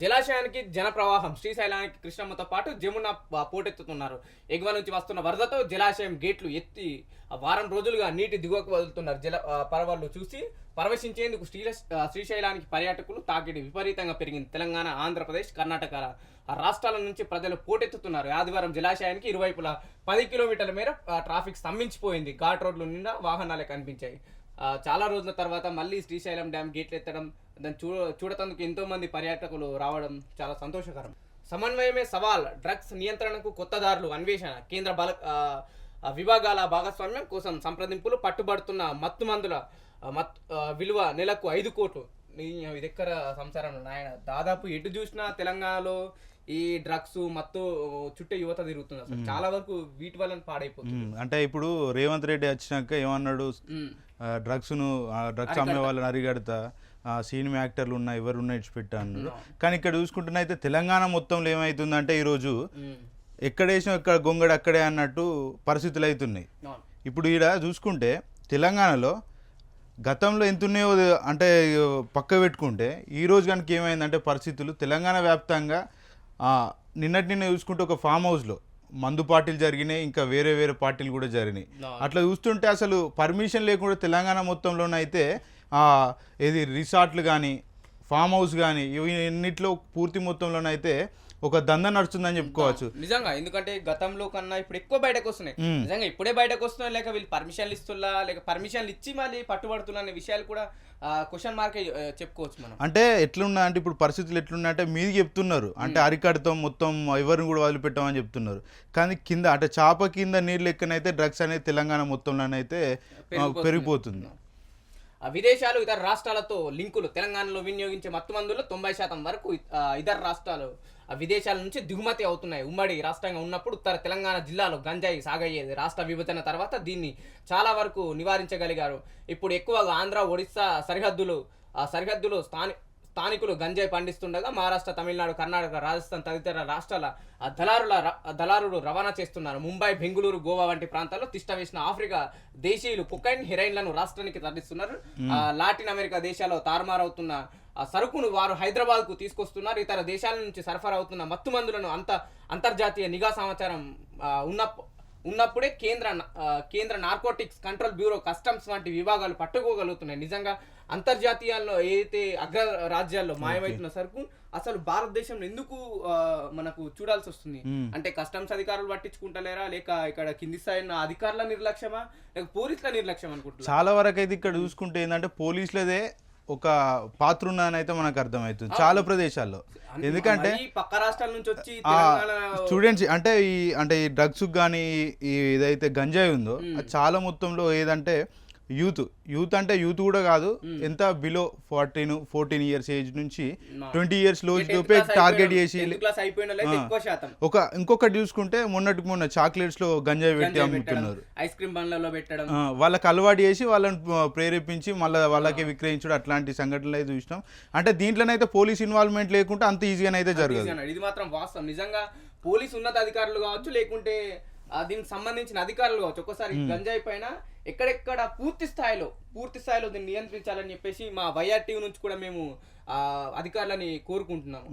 జలాశయానికి జనప్రవాహం శ్రీశైలానికి కృష్ణమ్మతో పాటు జమున పోటెత్తుతున్నారు. ఎగువ నుంచి వస్తున్న వరదతో జలాశయం గేట్లు ఎత్తి వారం రోజులుగా నీటి దిగువకు వదులుతున్నారు. పరవళ్లు చూసి పరవశించేందుకు శ్రీశైలానికి పర్యాటకులు తాకిడి విపరీతంగా పెరిగింది. తెలంగాణ, ఆంధ్రప్రదేశ్, కర్ణాటక రాష్ట్రాల నుంచి ప్రజలు పోటెత్తుతున్నారు. ఆదివారం జలాశయానికి ఇరువైపులా 10 కిలోమీటర్ల మేర ట్రాఫిక్ స్తంభించిపోయింది. ఘాట్ రోడ్లు నిండా వాహనాలే కనిపించాయి. చాలా రోజుల తర్వాత మళ్ళీ శ్రీశైలం డ్యామ్ గేట్లు ఎత్తడం, దాన్ని చూడతందుకు ఎంతో మంది పర్యాటకులు రావడం చాలా సంతోషకరం. సమన్వయమే సవాల్, డ్రగ్స్ నియంత్రణకు కొత్త దారులు అన్వేషణ, కేంద్ర విభాగాల భాగస్వామ్యం కోసం సంప్రదింపులు, పట్టుబడుతున్న మత్తు మందుల విలువ నెలకు 5 కోట్లు. ఇది ఎక్కడ సంసారం నాయన. దాదాపు ఎటు చూసినా తెలంగాణలో ఈ డ్రగ్స్ మత్తు చుట్టే యువత తిరుగుతుంది. అసలు చాలా వరకు వీటి వల్ల పాడైపోతుంది. అంటే ఇప్పుడు రేవంత్ రెడ్డి వచ్చినాక ఏమన్నాడు, డ్రగ్స్ అమ్మే వాళ్ళని అరిగడతా, సినిమా యాక్టర్లు ఉన్న ఎవరున్నా ఇచ్చిపెట్టా అన్నాడు. కానీ ఇక్కడ చూసుకుంటున్నైతే తెలంగాణ మొత్తంలో ఏమవుతుందంటే ఈరోజు ఎక్కడేసిన ఎక్కడ గొంగడు అక్కడే అన్నట్టు పరిస్థితులు అవుతున్నాయి. ఇప్పుడు ఈడ చూసుకుంటే తెలంగాణలో గతంలో ఎంత ఉన్నాయో అంటే పక్క పెట్టుకుంటే ఈరోజు కనుక ఏమైందంటే పరిస్థితులు తెలంగాణ వ్యాప్తంగా నిన్న చూసుకుంటే ఒక ఫామ్ హౌస్లో మందు పార్టీలు జరిగినాయి, ఇంకా వేరే వేరే పార్టీలు కూడా జరిగినాయి. అట్లా చూస్తుంటే అసలు పర్మిషన్ లేకుండా తెలంగాణ మొత్తంలోనైతే ఏది రిసార్ట్లు కానీ ఫామ్ హౌస్ కానీ ఇవన్నిట్లో పూర్తి మొత్తంలోనైతే ఒక దంద నడుస్తుందని చెప్పుకోవచ్చు. నిజంగా, ఎందుకంటే గతంలో కన్నా ఇప్పుడు ఎక్కువ బయటకు వస్తున్నాయి. నిజంగా ఇప్పుడే బయటకు వస్తున్నాయి, లేక వీళ్ళు పర్మిషన్లు ఇస్తున్నా లేక పర్మిషన్లు ఇచ్చి మళ్ళీ పట్టుబడుతున్నా అనే విషయాలు కూడా క్వశ్చన్ మార్కే చెప్పుకోవచ్చు మనం. అంటే ఎట్లున్నా అంటే ఇప్పుడు పరిస్థితులు ఎట్లున్నాయంటే మీది చెప్తున్నారు, అంటే అరికడతాం మొత్తం ఎవరిని కూడా వదిలిపెట్టామని చెప్తున్నారు. కానీ కింద అంటే చాప కింద నీళ్ళు లెక్కనైతే డ్రగ్స్ అనేది తెలంగాణ మొత్తంలోనైతే పెరిగిపోతుంది. విదేశాలు, ఇతర రాష్ట్రాలతో లింకులు, తెలంగాణలో వినియోగించే మత్తు మందుల్లో 90% వరకు ఇతర రాష్ట్రాలు విదేశాల నుంచి దిగుమతి అవుతున్నాయి. ఉమ్మడి రాష్ట్రంగా ఉన్నప్పుడు ఉత్తర తెలంగాణ జిల్లాలో గంజాయి సాగయ్యేది. రాష్ట్ర విభజన తర్వాత దీన్ని చాలా వరకు నివారించగలిగారు. ఇప్పుడు ఎక్కువగా ఆంధ్ర, ఒడిశా సరిహద్దులు స్థానికులు గంజాయి పండిస్తుండగా మహారాష్ట్ర, తమిళనాడు, కర్ణాటక, రాజస్థాన్ తదితర రాష్ట్రాల దళారులు రవాణా చేస్తున్నారు. ముంబై, బెంగళూరు, గోవా వంటి ప్రాంతాల్లో తిష్ట వేసిన ఆఫ్రికా దేశీయులు కొకైన్, హెరైన్లను రాష్ట్రానికి తరలిస్తున్నారు. లాటిన్ అమెరికా దేశాల్లో తారుమారవుతున్న సరుకును వారు హైదరాబాద్ కు తీసుకొస్తున్నారు. ఇతర దేశాల నుంచి సరఫరా అవుతున్న మత్తు మందులను అంతర్జాతీయ నిఘా సమాచారం ఉన్నప్పుడే కేంద్ర నార్కోటిక్స్ కంట్రోల్ బ్యూరో, కస్టమ్స్ వంటి విభాగాలు పట్టుకోగలుగుతున్నాయి. నిజంగా అంతర్జాతీయాల్లో ఏదైతే అగ్ర రాజ్యాల్లో మాయమవుతున్న సరుకు అసలు భారతదేశంలో ఎందుకు మనకు చూడాల్సి వస్తుంది అంటే కస్టమ్స్ అధికారులు పట్టించుకుంటలేరా, లేక ఇక్కడ కింది స్థాయి అధికారుల నిర్లక్ష్యమా, లేక పోలీసుల నిర్లక్ష్యం అనుకుంటున్నారు. చాలా వరకు అయితే ఇక్కడ చూసుకుంటే ఏంటంటే పోలీసులదే ఒక పాత్ర ఉన్నదని అయితే మనకు అర్థమవుతుంది చాలా ప్రదేశాల్లో. ఎందుకంటే పక్క రాష్ట్రాల నుంచి వచ్చి స్టూడెంట్స్ అంటే ఈ డ్రగ్స్ కానీ ఏదైతే గంజాయి ఉందో అది చాలా మొత్తంలో ఏదంటే యూత్ అంటే యూత్ కూడా కాదు, ఎంత బిలో 14 ఇయర్స్ ఏజ్ నుంచి 20 ఇయర్స్ లోపే టార్గెట్ చేసి ఇంకొకటి చూసుకుంటే మొన్న చాక్లెట్స్ లో గంజాయి పెట్టి అమ్ముతున్నారు, ఐస్ క్రీమ్ బండ్లలో పెట్టడం, వాళ్ళకి అలవాటు చేసి వాళ్ళని ప్రేరేపించి మళ్ళీ వాళ్ళకి విక్రయించడం, అట్లాంటి సంఘటనలు అయితే చూసినాం. అంటే దీంట్లోనైతే పోలీస్ ఇన్వాల్వ్మెంట్ లేకుంటే అంత ఈజీగానైతే జరగదు. ఇది మాత్రం వాస్తవం. నిజంగా పోలీస్ ఉన్నత అధికారులు కావచ్చు, లేకుంటే దీనికి సంబంధించిన అధికారులు కావచ్చు, ఒక్కసారి గంజాయి పైన ఎక్కడెక్కడ పూర్తి స్థాయిలో దీన్ని నియంత్రించాలని చెప్పేసి మా వైఆర్ టీవీ నుంచి కూడా మేము అధికారులని కోరుకుంటున్నాము.